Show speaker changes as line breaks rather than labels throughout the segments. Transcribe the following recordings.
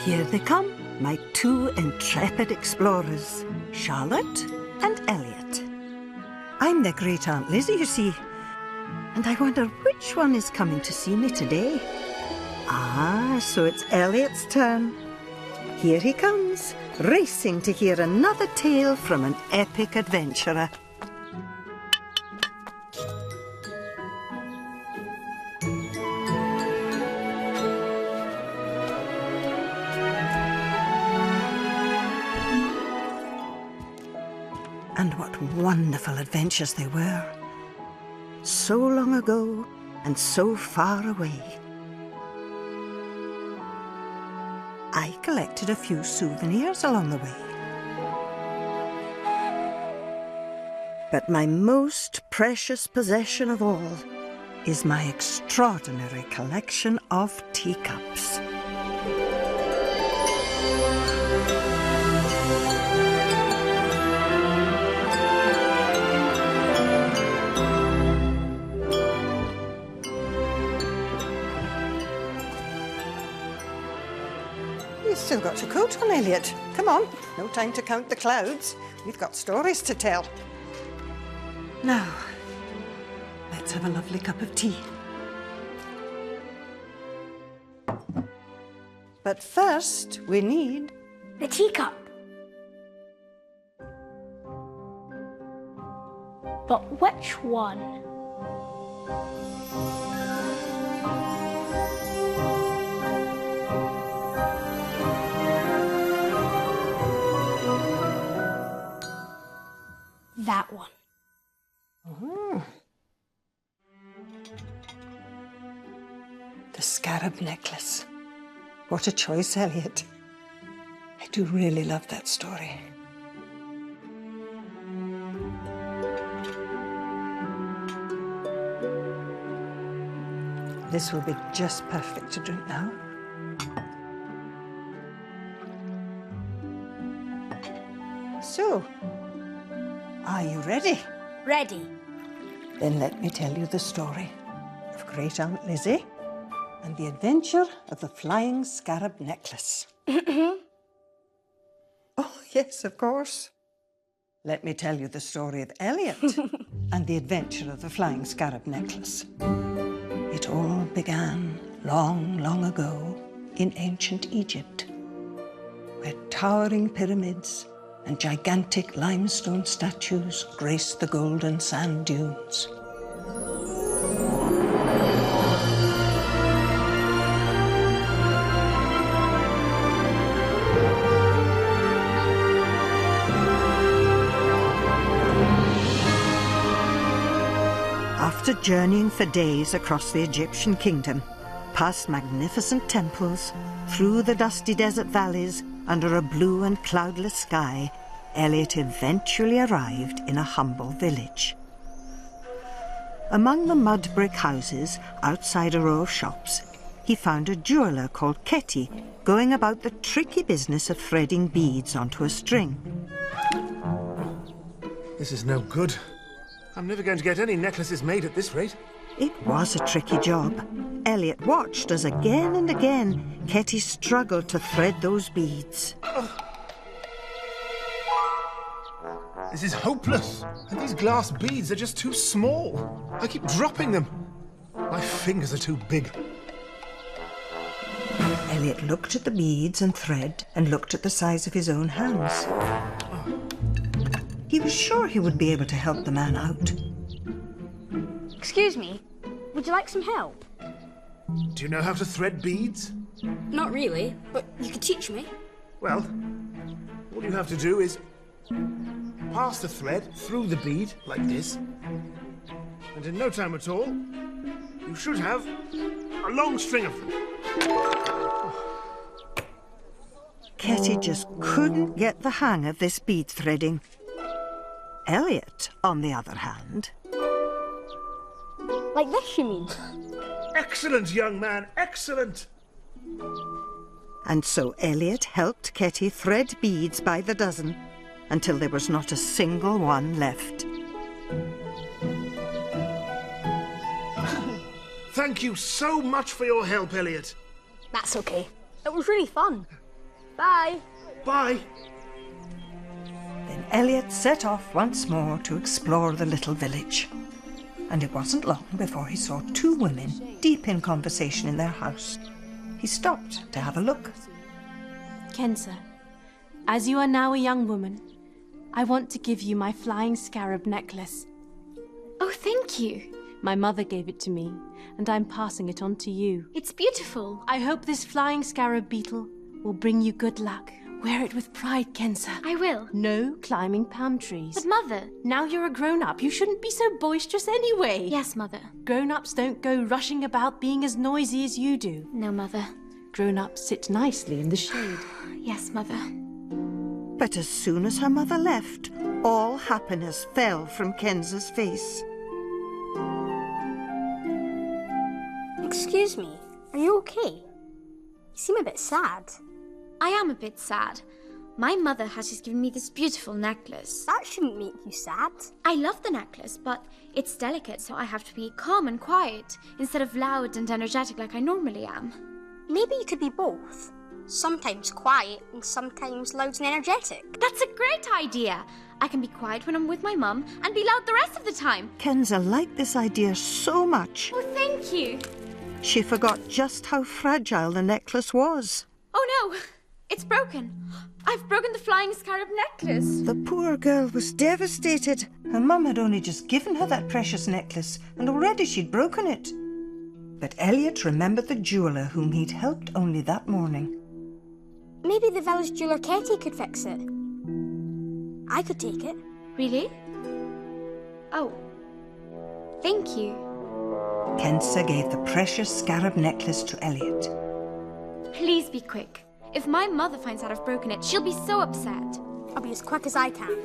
Here they come, my two intrepid explorers, Charlotte and Elliot. I'm their great-aunt Lizzie, you see, and I wonder which one is coming to see me today. Ah, so it's Elliot's turn. Here he comes, racing to hear another tale from an epic adventurer. And what wonderful adventures they were. So long ago and so far away. I collected a few souvenirs along the way. But my most precious possession of all is my extraordinary collection of teacups. You've still got your coat on, Elliot. Come on, no time to count the clouds. We've got stories to tell. Now, let's have a lovely cup of tea. But first, we need...
the teacup. But which one? That one.
Oh. The Scarab necklace. What a choice, Elliot. I do really love that story. This will be just perfect to drink now. So, are you ready?
Ready.
Then let me tell you the story of Great Aunt Lizzie and the adventure of the flying scarab necklace. Oh, yes, of course. Let me tell you the story of Elliot and the adventure of the flying scarab necklace. It all began long, long ago in ancient Egypt, where towering pyramids and gigantic limestone statues grace the golden sand dunes. After journeying for days across the Egyptian kingdom, past magnificent temples, through the dusty desert valleys, under a blue and cloudless sky, Elliot eventually arrived in a humble village. Among the mud brick houses, outside a row of shops, he found a jeweller called Ketty going about the tricky business of threading beads onto a string.
This is no good. I'm never going to get any necklaces made at this rate.
It was a tricky job. Elliot watched as again and again Ketty struggled to thread those beads.
This is hopeless. And these glass beads are just too small. I keep dropping them. My fingers are too big.
Elliot looked at the beads and thread and looked at the size of his own hands. He was sure he would be able to help the man out.
Excuse me, would you like some help?
Do you know how to thread beads?
Not really, but you could teach me.
Well, all you have to do is pass the thread through the bead like this, and in no time at all, you should have a long string of them.
Ketty just couldn't get the hang of this bead threading. Elliot, on the other hand...
Like this, you mean?
Excellent, young man, excellent!
And so Elliot helped Ketty thread beads by the dozen until there was not a single one left.
Thank you so much for your help, Elliot.
That's okay. It was really fun. Bye.
Bye.
Then Elliot set off once more to explore the little village. And it wasn't long before he saw two women deep in conversation in their house. He stopped to have a look.
Kenza, as you are now a young woman, I want to give you my flying scarab necklace.
Oh, thank you.
My mother gave it to me, and I'm passing it on to you.
It's beautiful.
I hope this flying scarab beetle will bring you good luck. Wear it with pride, Kenza.
I will.
No climbing palm trees.
But Mother...
Now you're a grown-up. You shouldn't be so boisterous anyway.
Yes, Mother.
Grown-ups don't go rushing about being as noisy as you do.
No, Mother.
Grown-ups sit nicely in the shade.
Yes, Mother.
But as soon as her mother left, all happiness fell from Kenza's face.
Excuse me, are you okay? You seem a bit sad.
I am a bit sad. My mother has just given me this beautiful necklace.
That shouldn't make you sad.
I love the necklace, but it's delicate, so I have to be calm and quiet instead of loud and energetic like I normally am.
Maybe you could be both. Sometimes quiet and sometimes loud and energetic.
That's a great idea. I can be quiet when I'm with my mum and be loud the rest of the time.
Kenza liked this idea so much,
Oh, thank you.
she forgot just how fragile the necklace was.
Oh no, it's broken. I've broken the flying scarab necklace.
The poor girl was devastated. Her mum had only just given her that precious necklace, and already she'd broken it. But Elliot remembered the jeweller whom he'd helped only that morning.
Maybe the village jeweller Ketty could fix it. I could take it.
Really? Oh, thank you.
Kenza gave the precious scarab necklace to Elliot.
Please be quick. If my mother finds out I've broken it, she'll be so upset.
I'll be as quick as I can.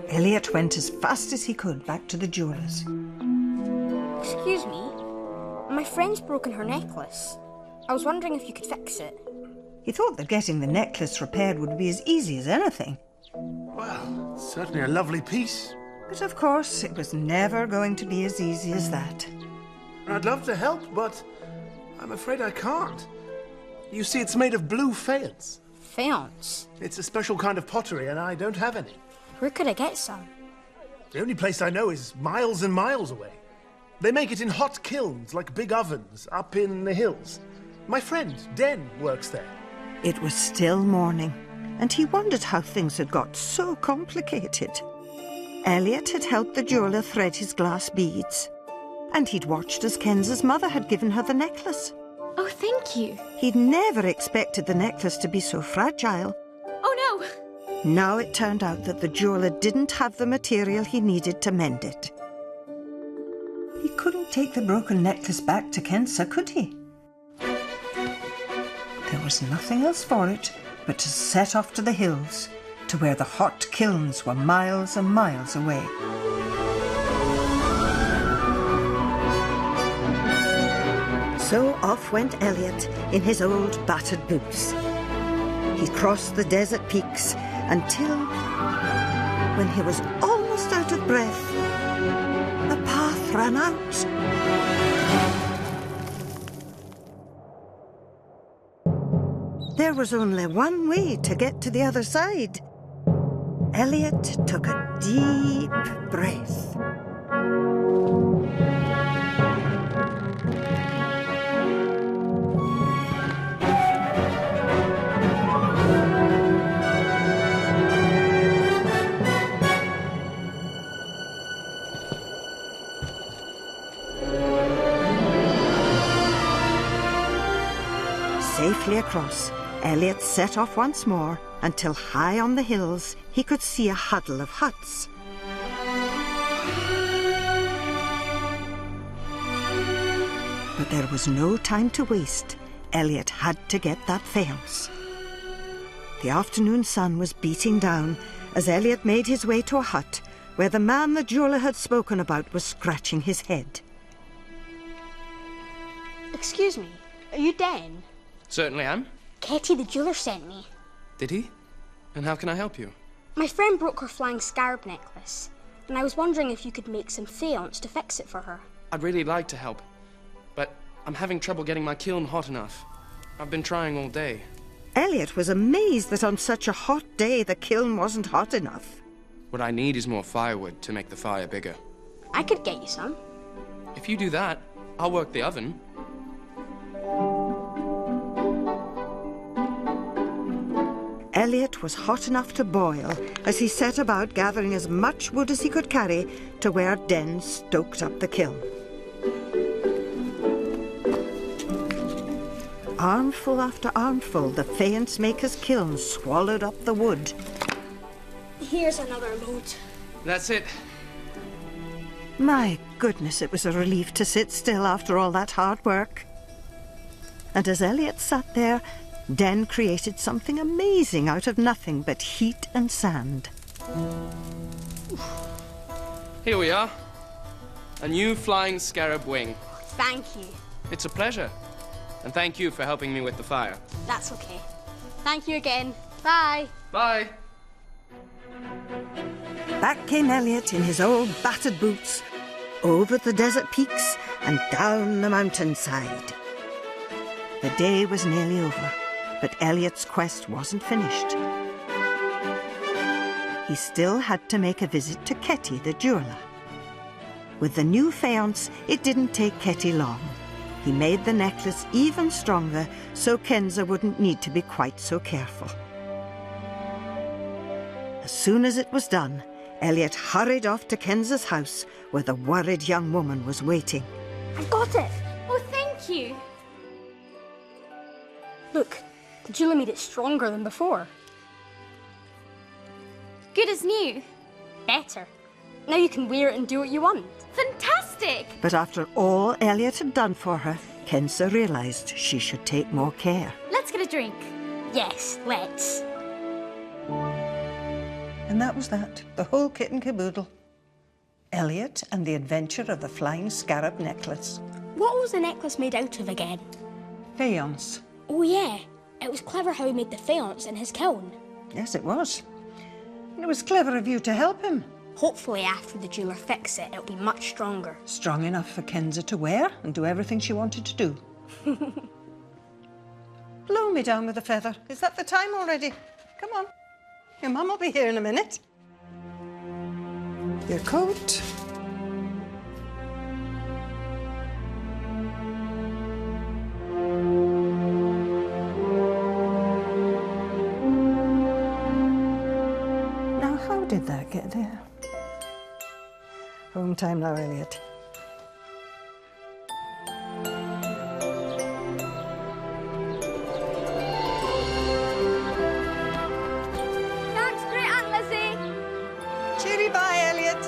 Elliot went as fast as he could back to the jeweller's.
Excuse me, my friend's broken her necklace. I was wondering if you could fix it.
He thought that getting the necklace repaired would be as easy as anything.
Well, it's certainly a lovely piece.
But of course, it was never going to be as easy as that.
I'd love to help, but I'm afraid I can't. You see, it's made of blue faience.
Faience?
It's a special kind of pottery, and I don't have any.
Where could I get some?
The only place I know is miles and miles away. They make it in hot kilns, like big ovens, up in the hills. My friend, Den, works there.
It was still morning, and he wondered how things had got so complicated. Elliot had helped the jeweller thread his glass beads, and he'd watched as Kenza's mother had given her the necklace.
Oh, thank you.
He'd never expected the necklace to be so fragile.
Oh no!
Now it turned out that the jeweller didn't have the material he needed to mend it. He couldn't take the broken necklace back to Kenza, could he? There was nothing else for it but to set off to the hills, to where the hot kilns were miles and miles away. So off went Elliot in his old battered boots. He crossed the desert peaks until, when he was almost out of breath, the path ran out. There was only one way to get to the other side. Elliot took a deep breath. Safely across, Elliot set off once more until high on the hills he could see a huddle of huts. But there was no time to waste. Elliot had to get that faience. The afternoon sun was beating down as Elliot made his way to a hut where the man the jeweller had spoken about was scratching his head.
Excuse me, are you Den?
Certainly am.
Ketty the jeweller sent me.
Did he? And how can I help you?
My friend broke her flying scarab necklace, and I was wondering if you could make some faience to fix it for her.
I'd really like to help, but I'm having trouble getting my kiln hot enough. I've been trying all day.
Elliot was amazed that on such a hot day the kiln wasn't hot enough.
What I need is more firewood to make the fire bigger.
I could get you some.
If you do that, I'll work the oven.
Elliot was hot enough to boil as he set about gathering as much wood as he could carry to where Den stoked up the kiln. Armful after armful, the faience maker's kiln swallowed up the wood.
Here's another load.
That's it.
My goodness, it was a relief to sit still after all that hard work. And as Elliot sat there, Den created something amazing out of nothing but heat and sand.
Here we are. A new flying scarab wing.
Thank you.
It's a pleasure. And thank you for helping me with the fire.
That's okay. Thank you again. Bye.
Bye.
Back came Elliot in his old battered boots, over the desert peaks and down the mountainside. The day was nearly over, but Elliot's quest wasn't finished. He still had to make a visit to Ketty the jeweller. With the new faience, it didn't take Ketty long. He made the necklace even stronger so Kenza wouldn't need to be quite so careful. As soon as it was done, Elliot hurried off to Kenza's house where the worried young woman was waiting.
I got it.
Oh, thank you.
Look, the jeweler made it stronger than before.
Good as new.
Better. Now you can wear it and do what you want.
Fantastic!
But after all Elliot had done for her, Kenza realised she should take more care.
Let's get a drink.
Yes, let's.
And that was that, the whole kit and caboodle. Elliot and the adventure of the flying scarab necklace.
What was the necklace made out of again?
Faience.
Oh yeah, it was clever how he made the faience in his kiln.
Yes, it was. And it was clever of you to help him.
Hopefully after the jeweler fixes it, it'll be much stronger.
Strong enough for Kenza to wear and do everything she wanted to do. Blow me down with a feather. Is that the time already? Come on. Your mum will be here in a minute. Your coat. Now, how did that get there? Home time now, Elliot.
Thanks, great Aunt Lizzie.
Cheery bye, Elliot.